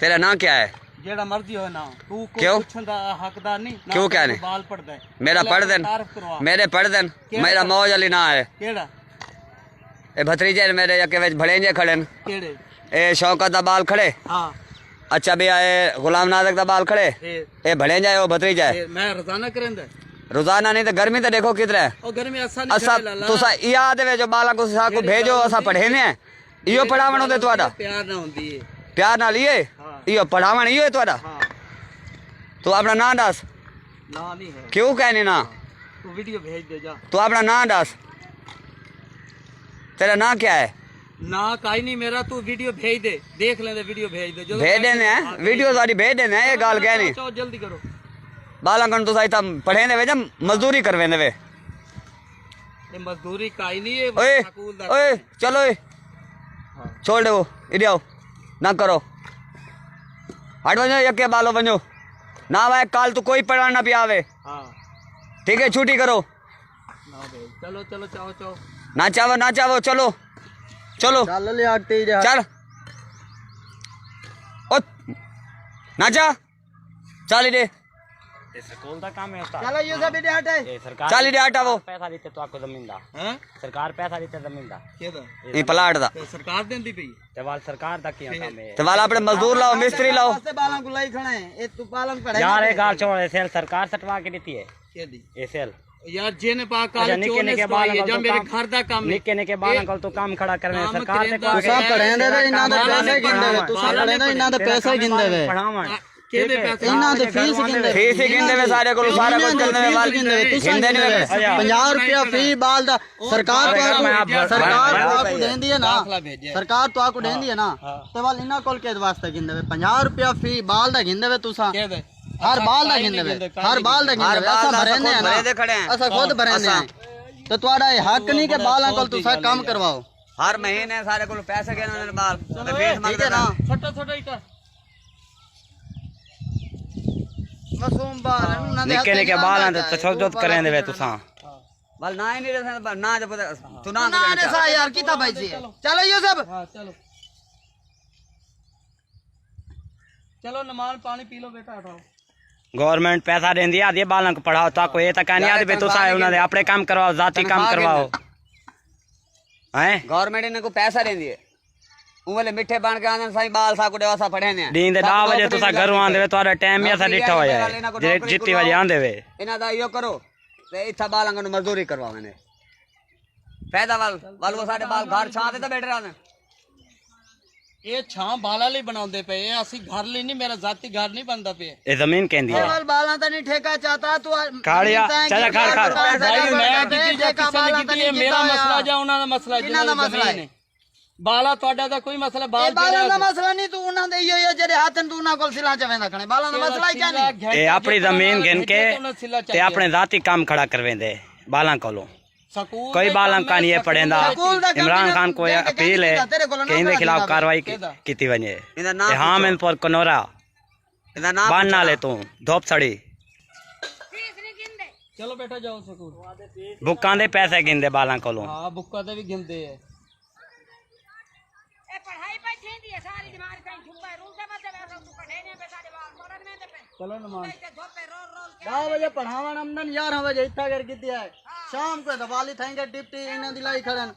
तेरा नाम क्या है? जेड़ा मर्जी हो ना, तू क्यों? हकदार नहीं ना। क्यों कहने? बाल पड़दा है मेरा पढ़ देन, मेरे पढ़ देन, मेरा मौज अली ना है। केड़ा ए भतरीजे मेरे यके विच भड़ेंजे खड़े न। केड़े? ए शौकत दा बाल खड़े। हां अच्छा भी आए गुलाम नाजक दा बाल खड़े। ए भड़ेंजा है, ओ भतरीजा है। मैं रोजाना करंदा रोजाना नहीं तो गर्मी तो देखो किधर है। ओ गर्मी असा नहीं असा तुसा याद है जो बाला को सा को भेजो असा पढ़ेने है। इयो पढ़ावण होंदे तुहाडा? प्यार ना होंदी है। प्यार ना लिए इयो पढ़ावण इयो है तुहाडा? हां तू अपना नाम दस। ना नहीं है। क्यों कहने ना? तू वीडियो भेज दे जा। तू अपना नाम दस। तेरा नाम क्या है? ना काई नहीं मेरा, तू वीडियो भेज दे, देख लेंदे वीडियो भेज दे। जो भेज देने हैं वीडियो सारी भेज देने हैं। ये गाल कहनी चलो जल्दी करो। बाला कन तो साइता पढ़े ने वे जब मजदूरी करवे ने वे। ये मजदूरी काई नहीं है। ओए ओए चलो ओए छोड़ दे वो इधर आओ ना करो। हट वनो यके बालो वनो ना भाई काल तू कोई पढ़ाना भी आवे। हां ठीक है छुट्टी करो ना भेज। चलो चलो चाओ चाओ ना चावो चलो चलो चल ले आटे चल ओ नाचा चल दे स्कूल का काम है उस्ताद। चलो ये सब इधर हटे। ये सरकार चल दे हटा वो पैसा देते तो आपको जमीन दा। हैं सरकार पैसा देते जमीन दा। केदा? ये प्लाट दा ते सरकार देंदी पई। ते वाल सरकार दा किया काम है। तो वाला अपने मजदूर लाओ मिस्त्री लाओ। से बालां को लाई खड़े हैं। ए तू पालन पढ़े यार ये गाल छोड़, सेल सरकार सटवा के देती है। केदी? ये सेल यार जेने पा अच्छा, काल निक्के चोने निक्के से बाल आई है जब मेरे काम- घर दा काम निक्के निक्के बाल अंकल तो काम खड़ा करवे काम सरकार से करेंदा। कहा सब पढ़ेंदे वे इन्हां दे पैसे गिनदे वे तुसा पढ़ेंदे इन्हां दे पैसे गिनदे वे पढ़ावन केदे पैसे? इन्हां दे फीस गिनदे वे फीस ही गिनदे वे सारे को सारा कुछ चलने में वाल गिनदे वे तुसा गिनदे नहीं वे 50 रुपया फी बाल दा सरकार तो आपको देंदी है ना। दाखला भेजे। सरकार तो आपको देंदी है ना। ते वाल इन्हां कोल के वास्ते गिनदे वे 50 रुपया फी बाल दा गिनदे वे तुसा। केदे? हर बाल दा गिनदे वे हर बाल दा गिनदे वे असा भरेंदे है भरे दे खड़े ना। हैं असा खुद भरेंदे हैं तो तुम्हारा हक नहीं के बाल अंकल तुसा काम करवाओ। हर महीने सारे को पैसे के ना बाल तो फीस ठीक है ना। छोटा छोटा इटा मासूम बाल उन्हां दे निक्के निक्के बाल आंदे तो छोट करेंदे वे तुसा। बाल ना ही नहीं रहे ना जब तू ना ना रे सा यार किता भाई जी चलो ये सब हां चलो चलो नमान पानी पी लो बेटा उठाओ। गवर्नमेंट पैसा देंदी है आदि बालन को पढ़ाओ तो कोई ये तक नहीं आदि बे तुसा उन्हां दे अपने काम करवाओ जाति काम करवाओ हैं। गवर्नमेंट ने को पैसा देंदी है उवले मिठे बन के आंदन साई बाल सा को देवासा पढ़े ने दिन दे 10 बजे तुसा घरों आंदे वे तुम्हारा टाइम या सा डिठा हो जाए जितनी बजे आंदे वे इना दा यो करो ते इथा बालंग नु मजदूरी करवावे ने पैदा वाल वो साडे बाल घर छां ते तो बैठ रहने। ये छां बाला ਲਈ बनाਉਂਦੇ ਪਏ ਇਹ ਅਸੀਂ ਘਰ ਲਈ नहीं, मेरा जाति घर नहीं बनता पे। ये जमीन कहंदी है केवल बाला ता नहीं ठेका चाहता तू खाड़िया चाचा खाड़ भाई मैं किसी ਜਾਂ ਕਿਸੇ ਨੇ ਕੀਤੀ ਇਹ ਮੇਰਾ ਮਸਲਾ ਜਾਂ ਉਹਨਾਂ ਦਾ ਮਸਲਾ ਇਹਨਾਂ ਦਾ ਮਸਲਾ ਹੈ। ਬਾਲਾ ਤੁਹਾਡਾ ਦਾ ਕੋਈ ਮਸਲਾ ਇਹ ਬਾਲਾਂ ਦਾ ਮਸਲਾ ਨਹੀਂ ਤੂੰ ਉਹਨਾਂ ਦੇ ਇਹੋ ਜਿਹੜੇ ਹੱਥ ਨੂੰ ਤੂੰ ਉਹਨਾਂ ਕੋਲ ਸਿਲਾਂ ਚ ਵੇਂਦਾ ਖਣੇ ਬਾਲਾਂ ਦਾ ਮਸਲਾ ਹੀ ਨਹੀਂ। ये अपनी जमीन गिन के ते अपने जाति काम खड़ा करवेंदे बालां कोलों। कोई बालां का नहीं पढ़ेंदा। इमरान खान को अपील है कि इनके खिलाफ कार्रवाई की वने। हाँ मैं पर कनोरा बान ना ले तू धोप सड़ी चलो बेटा जाओ स्कूल। बुक्कां दे पैसे गिनदे बालां कोलों। हां बुक्का दे भी गिनदे है। ए पढ़ाई पे थींदी है सारी बीमारी कहीं छुपा है रूल से बचे वैसे तू पढ़े नहीं पे सारे बाल पढ़न में पे चलो नमान धोपे रोल रोल के 10 बजे पढ़ावन आमदन 11 बजे इतना कर कीती है शाम को दवाली थाएंगे डिप्टी इन्हें दिलाई खड़न